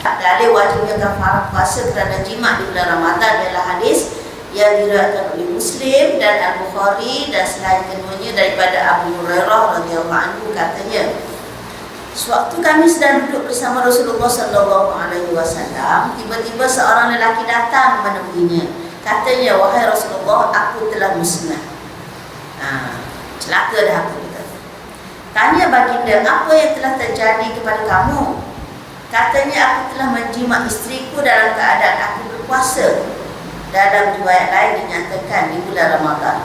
[SPEAKER 1] Dalil wajibnya kafarah puasa kerana jimat di bulan Ramadan adalah hadis yang diriwayatkan oleh Muslim dan Al-Bukhari dan selain keduanya daripada Abu Hurairah radhiyallahu anhu, katanya, sewaktu kami sedang duduk bersama Rasulullah sallallahu alaihi wasallam, tiba-tiba seorang lelaki datang menemuinya. Katanya, wahai Rasulullah, aku telah musnah. Celaka dah aku. Tanya baginda, apa yang telah terjadi kepada kamu? Katanya, aku telah menjimat istriku dalam keadaan aku berpuasa. Dalam riwayat lain dinyatakan di bulan Ramadan.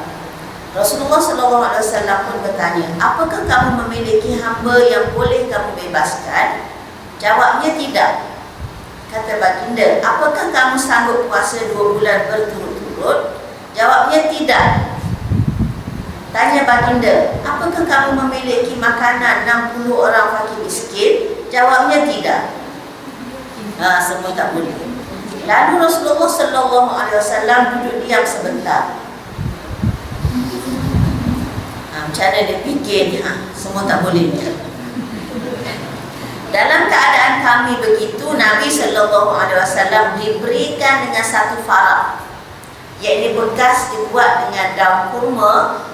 [SPEAKER 1] Rasulullah SAW pun bertanya, apakah kamu memiliki hamba yang boleh kamu bebaskan? Jawabnya, tidak. Kata baginda, apakah kamu sanggup puasa 2 bulan berturut-turut? Jawabnya, tidak. Tanya baginda, apakah kamu memiliki makanan 60 orang fakir miskin? Jawabnya, tidak. Semua tak boleh. Lalu Rasulullah SAW duduk diam sebentar. Macam mana dia fikir ni? Semua tak boleh. Dalam keadaan kami begitu, Nabi SAW diberikan dengan satu farak, iaitu bekas dibuat dengan daun kurma.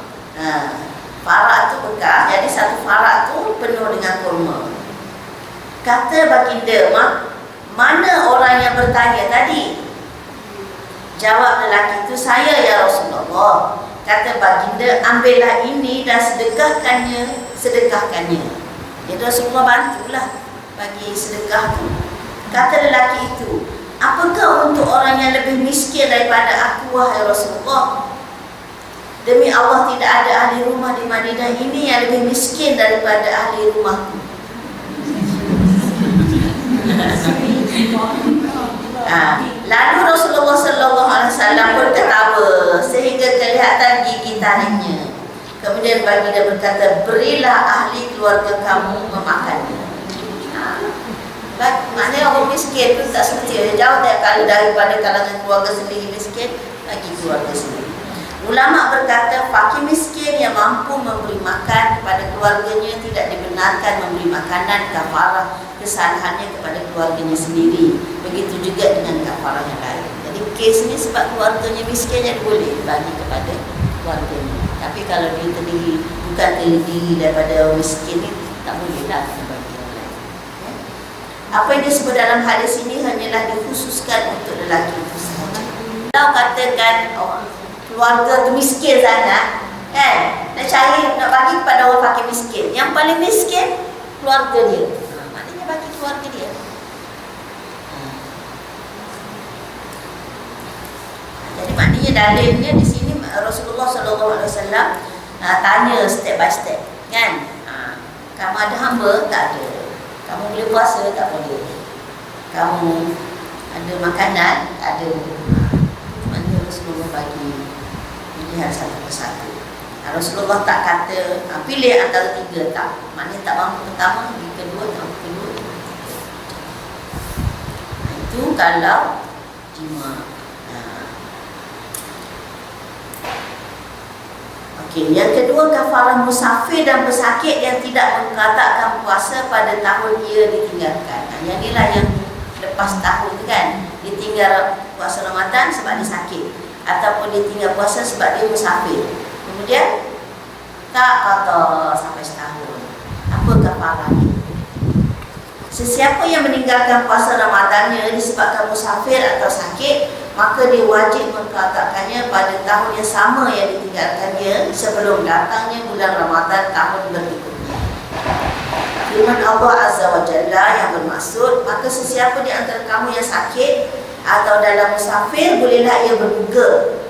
[SPEAKER 1] Farak tu bekas, jadi satu farak tu penuh dengan kurma. Kata baginda, mana orang yang bertanya tadi? Jawab lelaki itu, saya ya Rasulullah. kata baginda, ambillah ini dan sedekahkannya. Jadi Rasulullah bantulah bagi sedekah tu. Kata lelaki itu, apakah untuk orang yang lebih miskin daripada aku, wahai Rasulullah? Demi Allah, tidak ada ahli rumah di Madinah ini yang lebih miskin daripada ahli rumahku. Lalu Rasulullah sallallahu alaihi wasallam pun tertawa sehingga kelihatan gigi taringnya. Kemudian baginda berkata, berilah ahli keluarga kamu memakannya. Maknanya orang miskin tu tak setia, jauh tak kali daripada kalangan keluarga sendiri miskin lagi keluarga sendiri. Ulama berkata, fakir miskin yang mampu memberi makan kepada keluarganya tidak dibenarkan memberi makanan kafarah kesalahannya kepada keluarganya sendiri. Begitu juga dengan kafarah yang lain. Jadi kes ni sebab keluarganya miskin, jadi boleh bagi kepada keluarganya. Tapi kalau dia terdiri, bukan terdiri daripada orang miskin ni, tak boleh lah bagi orang lain. Apa yang disebut dalam hadis ini hanyalah dikhususkan untuk lelaki itu sahaja. Kalau katakan keluarga tu miskin sangat, kan, nak cari, nak bagi kepada orang fakir miskin, yang paling miskin keluarga dia, maknanya bagi keluarga dia. Jadi maknanya dalilnya di sini Rasulullah SAW tanya step by step, kan? Kamu ada hamba? Tak ada. Kamu boleh puasa? Tak boleh. Kamu ada makanan? Tak ada. Maknanya Rasulullah bagi pilihan satu persatu. Rasulullah tak kata pilih antara tiga, tak. Maknanya tak mampu pertama, yang kedua, tak mampu kedua. Itu kalau jima. Okey, yang kedua, kafarah musafir dan pesakit yang tidak mengqada'kan puasa pada tahun ia ditinggalkan. Yang inilah yang lepas tahun tu kan, ditinggal puasa Ramadan sebab dia sakit, ataupun dia tinggal puasa sebab dia musafir. Kemudian tak qada sampai setahun. Apa kafarahnya? Sesiapa yang meninggalkan puasa Ramadannya disebabkan musafir atau sakit, maka dia wajib mengqada'kannya pada tahun yang sama yang ditinggalkannya sebelum datangnya bulan Ramadan tahun berikutnya. Firman Allah Azza wa Jalla yang bermaksud, maka sesiapa di antara kamu yang sakit atau dalam musafir, bolehlah ia berbuka,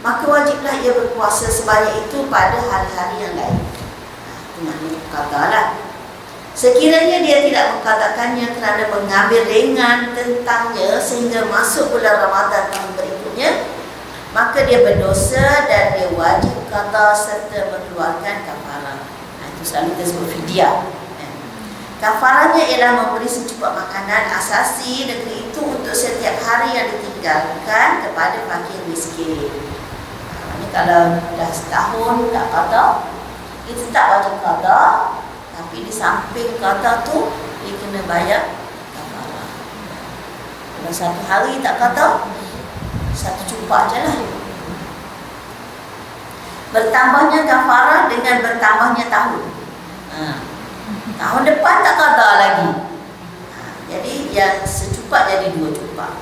[SPEAKER 1] maka wajiblah ia berpuasa sebanyak itu pada hari-hari yang lain. Itu maknanya qada'lah. Sekiranya dia tidak mengqada'kannya kerana mengambil ringan tentangnya sehingga masuk bulan Ramadan tahun berikutnya, maka dia berdosa dan dia wajib qada serta mengeluarkan kafarah. Itu selalu disebut fidyah. Kafarahnya ialah memberi secukup makanan asasi negeri itu untuk setiap hari yang ditinggalkan kepada fakir miskin. Ini kalau dah setahun tak qada, dia tetap wajib qada. Tapi di samping qada tu, dia kena bayar kafarah. Kalau satu hari tak qada, satu cupah je lah. Bertambahnya kafarah dengan bertambahnya tahun. Tahun depan tak qada lagi. Jadi yang secupak jadi dua cupah.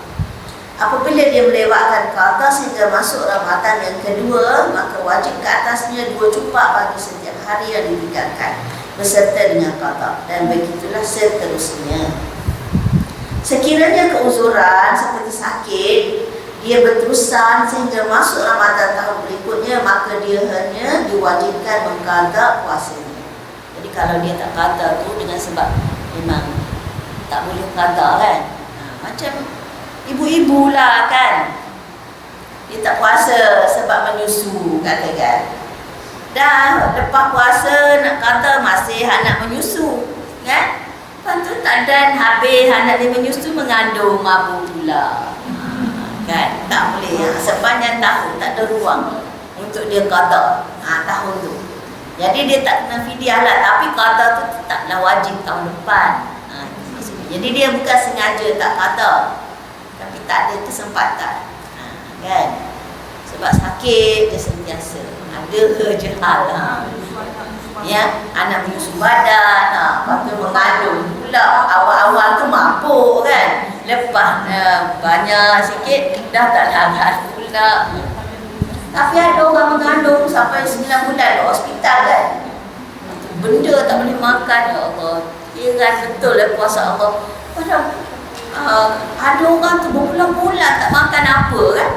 [SPEAKER 1] Apabila dia melewatkan qada sehingga masuk Ramadan yang kedua, maka wajib ke atasnya dua cupah bagi setiap hari yang ditinggalkan, beserta dengan qada, dan begitulah seterusnya. Sekiranya keuzuran seperti sakit dia berterusan sehingga masuk Ramadan tahun berikutnya, maka dia hanya diwajibkan mengqada puasanya. Jadi kalau dia tak qada tu dengan sebab memang tak boleh qada kan, macam ibu-ibu lah kan, dia tak puasa sebab menyusu katakan. Dah lepas puasa nak kata masih anak menyusu, kan? Lepas tu tak dan habis anak dia menyusu mengandung mabuk pula, kan? Tak boleh. Sepanjang tahun tak ada ruang untuk dia qada tahun tu. Jadi dia tak kena fidyah lah, tapi qada tu tetaplah wajib tahun depan. Jadi dia bukan sengaja tak qada, tapi tak ada kesempatan, kan? Sebab sakit dia sentiasa ada je hal ya, anak menyusu badan, lepas tu mengandung pula. Awal-awal tu mabuk kan, lepas banyak sikit dah tak larat pula. Tapi ada orang mengandung sampai 9 bulan di hospital kan. Benda tak boleh makan, ya Allah. Iran betul lah puasa Allah. Padahal ada orang tu berbulan-bulan tak makan apa kan.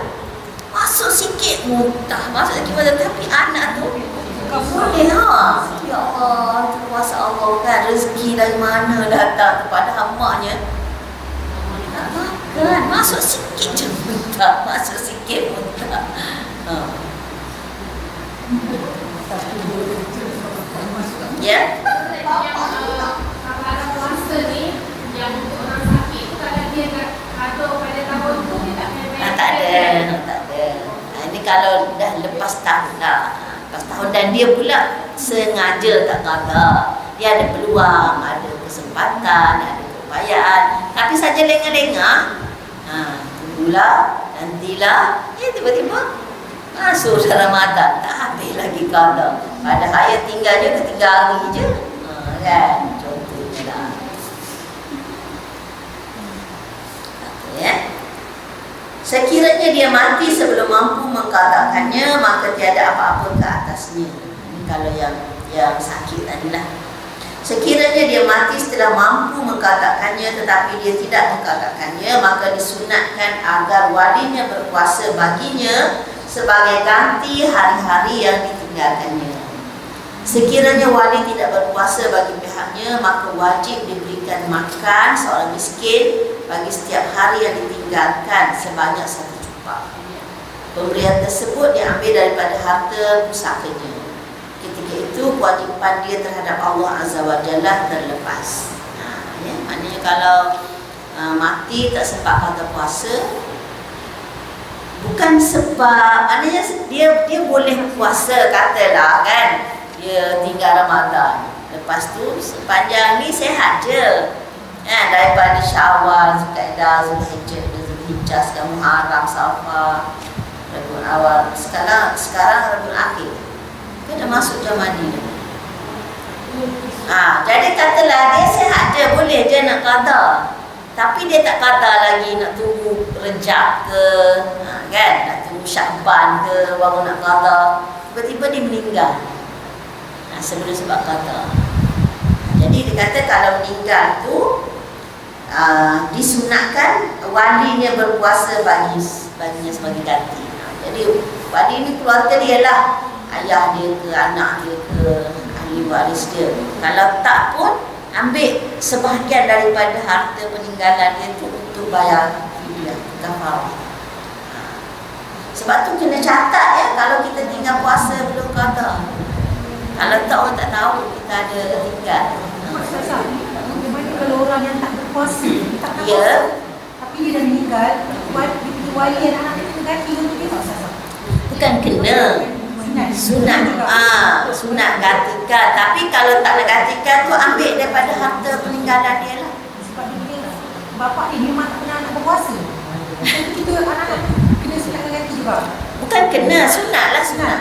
[SPEAKER 1] Masuk sikit muntah, masuk sikit muntah. Tapi anak tu boleh ha. Ya Allah, tu puasa Allah kan. Rezeki dari mana datang kepada hamba-Nya. Tak makan, masuk sikit je muntah, masuk sikit muntah. Ya.
[SPEAKER 4] Kalau puasa ni yang untuk orang sakit tu kalau dia nak atur pada tahun tu dia tak payah.
[SPEAKER 1] Tak ada. Ini kalau dah lepas tahun dah. Lepas tahun dan dia pula sengaja tak kata. Dia ada peluang, ada kesempatan, ada keupayaan. Tapi saja lengah-lengah. Tunggulah, nantilah. Tiba-tiba masuk Ramadan. Tak habis lagi kata. Pada hayat tinggalnya ke 3 hari je. Kan? Contohnya lah. Ya. Sekiranya dia mati sebelum mampu mengkatakannya, maka tiada apa-apa ke atasnya. Ini kalau yang sakit tadilah. Sekiranya dia mati setelah mampu mengkatakannya tetapi dia tidak mengkatakannya, maka disunatkan agar walinya berpuasa baginya sebagai ganti hari-hari yang ditinggalkannya. Sekiranya wali tidak berpuasa bagi pihaknya, maka wajib diberikan makan seorang miskin bagi setiap hari yang ditinggalkan sebanyak 1 cupak. Pemberian tersebut diambil daripada harta pusakanya. Ketika itu kewajipan dia terhadap Allah Azza wa Jalla terlepas. Maknanya kalau mati tak sempat kata puasa, bukan sebab maknanya dia boleh puasa katalah kan. Dia tinggal Ramadan. Lepas tu sepanjang ni sehat je. Daripada Syawal, Zulkaidah, Zulhijjah, Zulhijjah, sekarang Muharram, Safar, Rabiul Awal. Sekarang Rabiul Akhir. Dia dah masuk zaman ni. Jadi katalah dia sehat je, boleh je nak qada. Tapi dia tak qada lagi, nak tunggu Rejab ke, kan? Nak tunggu Syakban ke baru nak qada. Tiba-tiba dia meninggal. Sebab qada. Jadi dia kata kalau meninggal tu disunatkan walinya berpuasa baginya sebagai ganti. Jadi wali ni keluarga dia lah, ayah dia ke, anak dia ke, ahli waris dia. Kalau tak pun ambil sebahagian daripada harta peninggalan dia tu untuk bayar fidyah, kafarah. Sebab tu kena catat ya, kalau kita tinggal puasa belum qada. Kalau tak, orang tak tahu kita ada tinggal.
[SPEAKER 2] Bagaimana kalau orang yang tak berpuasa, tak tahu, tapi dia dah meninggal, wali anak dia kena ganti untuk dia tak sah.
[SPEAKER 1] Bukan kena. Sunat. Sunat gantikan. Tapi kalau tak nak gantikan tu ambil daripada harta peninggalan dia lah.
[SPEAKER 2] Sebab dia bapak dia memang tak pernah nak berpuasa. Jadi kita anak-anak kena sunat ganti juga.
[SPEAKER 1] Bukan kena, sunat lah sunat.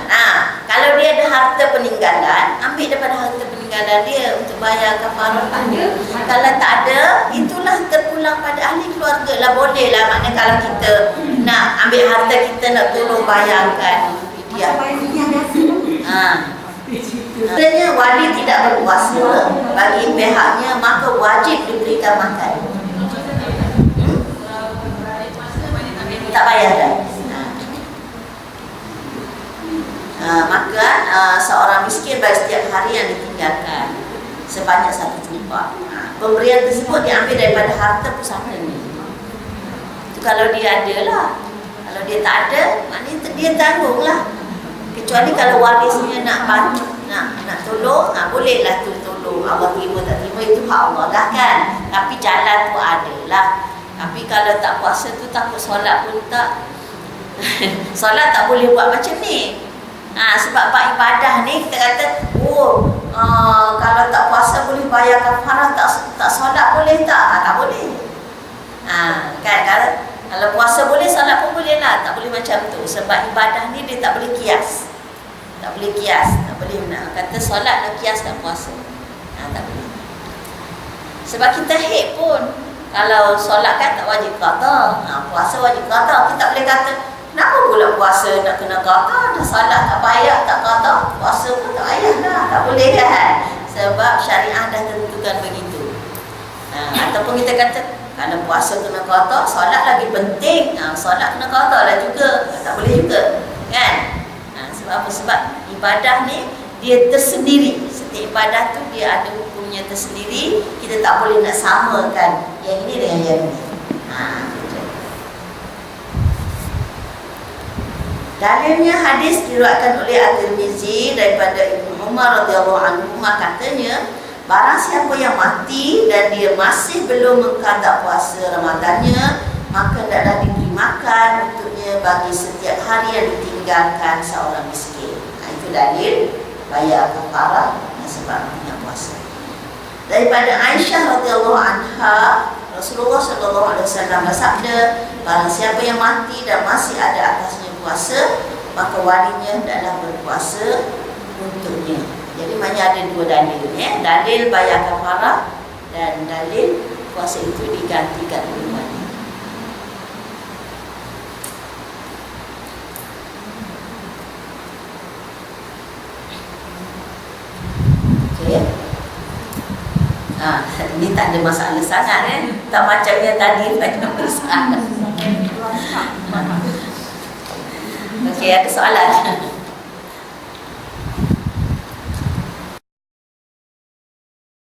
[SPEAKER 1] Kalau dia ada harta peninggalan, ambil daripada harta peninggalan dia untuk bayar kafarah dia. Kalau tak ada, itulah terpulang pada ahli keluarga lah. Boleh lah, maknanya kalau kita nak ambil harta kita nak tolong bayarkan fidyah. Sebenarnya wali tidak berpuasa bagi pihaknya, maka wajib diberikan makan. Tak payah dah. Maka seorang miskin bagi setiap hari yang ditinggalkan sebanyak 1 cupak. Pemberian tersebut diambil daripada harta pusakanya. Itu kalau dia ada lah. Kalau dia tak ada, maknanya dia tanggung lah. Kecuali kalau warisnya nak bantu, nak tolong, bolehlah tu tolong. Allah terima tak terima itu hak Allah dah kan. Tapi jalan tu ada lah. Tapi kalau tak puasa tu takut solat pun tak. Solat tak boleh buat macam ni. Sebab bab ibadah ni kita kata kalau tak puasa boleh bayar kafarah, tak solat boleh tak? Tak boleh. Kan kalau puasa boleh, solat pun boleh lah. Tak boleh macam tu. Sebab ibadah ni dia tak boleh kias. Tak boleh kias. Tak boleh nak kata solat nak kias dan puasa. Tak boleh. Sebab kita pun kalau solat kan tak wajib qada. Puasa wajib qada. Kita tak boleh kata Kenapa pula puasa nak kena kata? Dah salat tak payah tak kata, puasa pun tak payah dah, tak boleh kan? Sebab syariah dah tentukan begitu. Ataupun kita kata kalau puasa kena kata, solat lagi penting. Solat kena kata lah juga, tak boleh juga kan? Sebab apa? Sebab ibadah ni dia tersendiri. Setiap ibadah tu dia ada hukumnya tersendiri. Kita tak boleh nak samakan yang ini dengan yang ini. Dalilnya hadis diriwayatkan oleh At-Tirmizi daripada Ibnu Umar radhiyallahu anhu, katanya, barang siapa yang mati dan dia masih belum mengqada puasa Ramadannya, maka hendaklah diberi makan untuknya bagi setiap hari yang ditinggalkan seorang miskin. Itu dalil bayar kafarah sebab punya puasa. Daripada Aisyah radhiyallahu anha, Rasulullah sallallahu alaihi wasallam bersabda, barang siapa yang mati dan masih ada atasnya puasa, maka walinya hendaklah berpuasa untuknya. Jadi maknanya ada dua dalil, dalil bayar kafarah dan dalil puasa itu digantikan oleh wali. Okey. Ini tak ada masalah sangat tak macam yang tadi banyak masalah. Okey, ada soalan?